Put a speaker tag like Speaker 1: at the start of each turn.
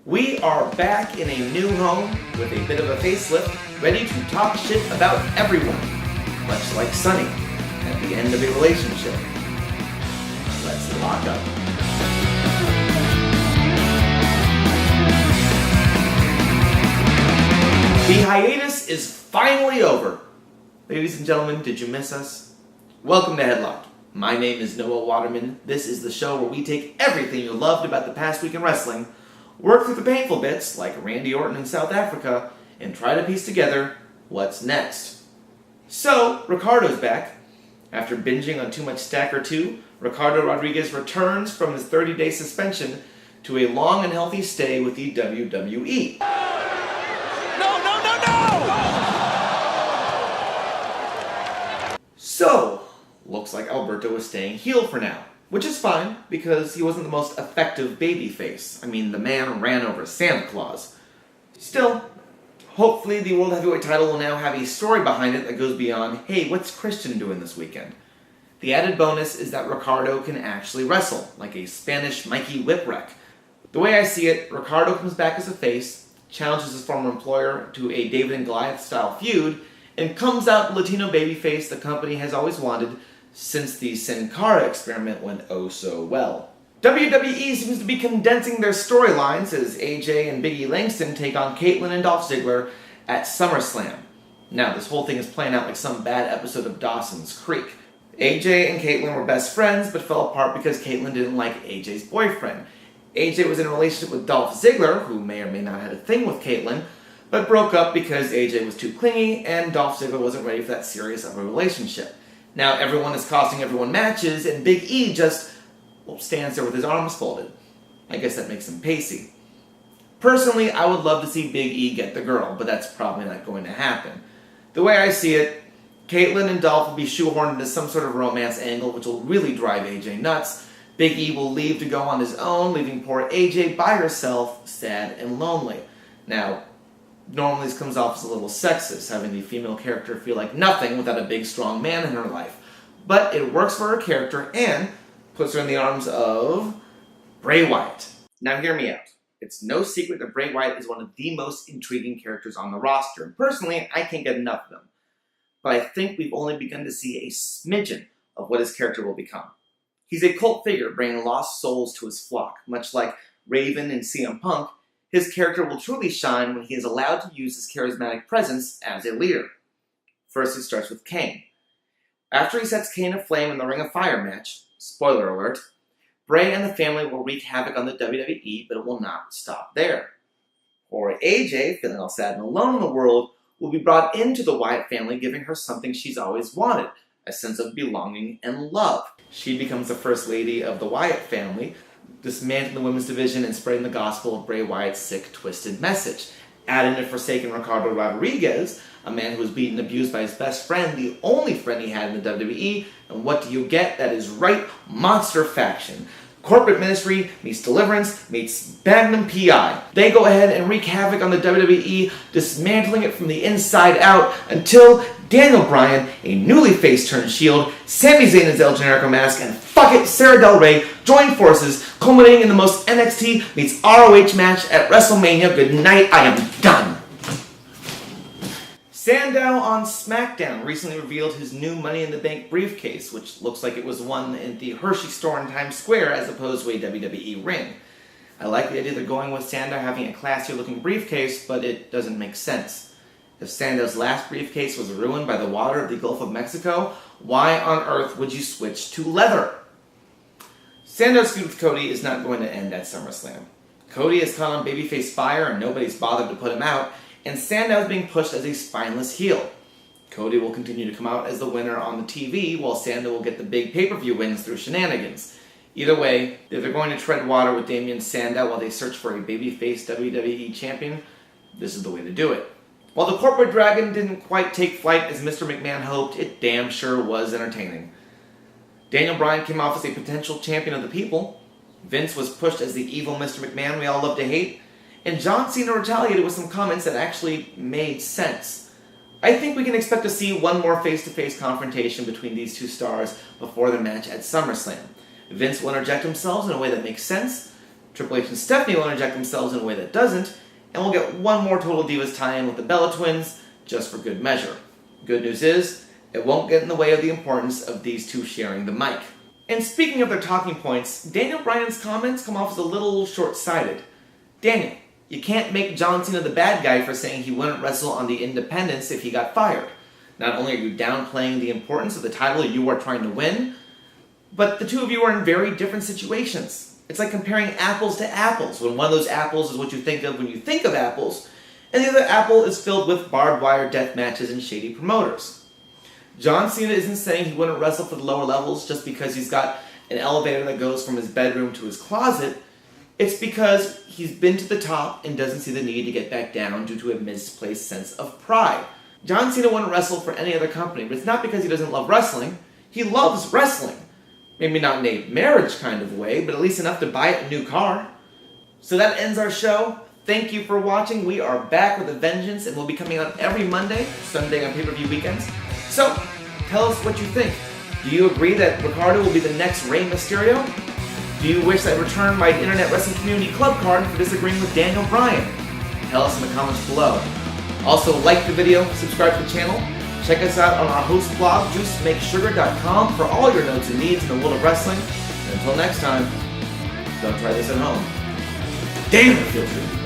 Speaker 1: We are back in a new home with a bit of a facelift, ready to talk shit about everyone, much like Sunny at the end of a relationship. Let's lock up. The hiatus is finally over. Ladies and gentlemen, did you miss us? Welcome to Headlock'd. My name is Noah Waterman. This is the show where we take everything you loved about the past week in wrestling, work through the painful bits, like Randy Orton in South Africa, and try to piece together what's next. So, Ricardo's back. After binging on too much Stacker 2, Ricardo Rodriguez returns from his 30-day suspension to a long and healthy stay with the WWE. So, looks like Alberto is staying heel for now, which is fine, because he wasn't the most effective babyface. I mean, the man ran over Santa Claus. Still, hopefully the World Heavyweight title will now have a story behind it that goes beyond, hey, what's Christian doing this weekend? The added bonus is that Ricardo can actually wrestle, like a Spanish Mikey Whipwreck. The way I see it, Ricardo comes back as a face, challenges his former employer to a David and Goliath style feud, and comes out the Latino babyface the company has always wanted since the Sin Cara experiment went oh so well. WWE seems to be condensing their storylines as AJ and Big E Langston take on Caitlyn and Dolph Ziggler at SummerSlam. Now, this whole thing is playing out like some bad episode of Dawson's Creek. AJ and Caitlyn were best friends, but fell apart because Caitlyn didn't like AJ's boyfriend. AJ was in a relationship with Dolph Ziggler, who may or may not have had a thing with Caitlyn, but broke up because AJ was too clingy and Dolph Ziggler wasn't ready for that serious of a relationship. Now everyone is costing everyone matches, and Big E just stands there with his arms folded. I guess that makes him pacey. Personally, I would love to see Big E get the girl, but that's probably not going to happen. The way I see it, Caitlyn and Dolph will be shoehorned into some sort of romance angle, which will really drive AJ nuts. Big E will leave to go on his own, leaving poor AJ by herself, sad and lonely. Now, normally this comes off as a little sexist, having the female character feel like nothing without a big, strong man in her life. But it works for her character and puts her in the arms of Bray Wyatt. Now hear me out. It's no secret that Bray Wyatt is one of the most intriguing characters on the roster, and personally, I can't get enough of him. But I think we've only begun to see a smidgen of what his character will become. He's a cult figure bringing lost souls to his flock, much like Raven and CM Punk. His character will truly shine when he is allowed to use his charismatic presence as a leader. First, it starts with Kane. After he sets Kane aflame in the Ring of Fire match, spoiler alert, Bray and the family will wreak havoc on the WWE, but it will not stop there. Poor AJ, feeling all sad and alone in the world, will be brought into the Wyatt family, giving her something she's always wanted, a sense of belonging and love. She becomes the first lady of the Wyatt family, dismantling the women's division and spreading the gospel of Bray Wyatt's sick, twisted message. Add in a forsaken Ricardo Rodriguez, a man who was beaten and abused by his best friend, the only friend he had in the WWE, and what do you get? That is right, Monster Faction. Corporate Ministry meets Deliverance meets Magnum PI. They go ahead and wreak havoc on the WWE, dismantling it from the inside out until Daniel Bryan, a newly face-turned-shield, Sami Zayn as El Generico Mask, and fuck it, Sarah Del Rey join forces, culminating in the most NXT meets ROH match at WrestleMania. Good night, I am done. Sandow on SmackDown recently revealed his new Money in the Bank briefcase, which looks like it was won in the Hershey store in Times Square as opposed to a WWE ring. I like the idea they're going with Sandow having a classier looking briefcase, but it doesn't make sense. If Sandow's last briefcase was ruined by the water of the Gulf of Mexico, why on earth would you switch to leather? Sandow's feud with Cody is not going to end at SummerSlam. Cody has caught on babyface fire and nobody's bothered to put him out, and Sandow is being pushed as a spineless heel. Cody will continue to come out as the winner on the TV, while Sandow will get the big pay-per-view wins through shenanigans. Either way, if they're going to tread water with Damien Sandow while they search for a babyface WWE champion, this is the way to do it. While the corporate dragon didn't quite take flight as Mr. McMahon hoped, it damn sure was entertaining. Daniel Bryan came off as a potential champion of the people. Vince was pushed as the evil Mr. McMahon we all love to hate. And John Cena retaliated with some comments that actually made sense. I think we can expect to see one more face-to-face confrontation between these two stars before their match at SummerSlam. Vince will interject himself in a way that makes sense, Triple H and Stephanie will interject themselves in a way that doesn't, and we'll get one more Total Divas tie-in with the Bella Twins, just for good measure. Good news is, it won't get in the way of the importance of these two sharing the mic. And speaking of their talking points, Daniel Bryan's comments come off as a little short-sighted. Daniel, you can't make John Cena the bad guy for saying he wouldn't wrestle on the Independents if he got fired. Not only are you downplaying the importance of the title you are trying to win, but the two of you are in very different situations. It's like comparing apples to apples, when one of those apples is what you think of when you think of apples, and the other apple is filled with barbed wire death matches and shady promoters. John Cena isn't saying he wouldn't wrestle for the lower levels just because he's got an elevator that goes from his bedroom to his closet. It's because he's been to the top and doesn't see the need to get back down due to a misplaced sense of pride. John Cena wouldn't wrestle for any other company, but it's not because he doesn't love wrestling. He loves wrestling. Maybe not in a marriage kind of way, but at least enough to buy a new car. So that ends our show. Thank you for watching. We are back with a vengeance, and we'll be coming out every Monday, Sunday on pay-per-view weekends. So, tell us what you think. Do you agree that Ricardo will be the next Rey Mysterio? Do you wish that I returned my Internet Wrestling Community Club card for disagreeing with Daniel Bryan? Tell us in the comments below. Also, like the video, subscribe to the channel, check us out on our host blog, JuiceMakeSugar.com, for all your notes and needs in the world of wrestling. And until next time, don't try this at home. Damn, it feels good.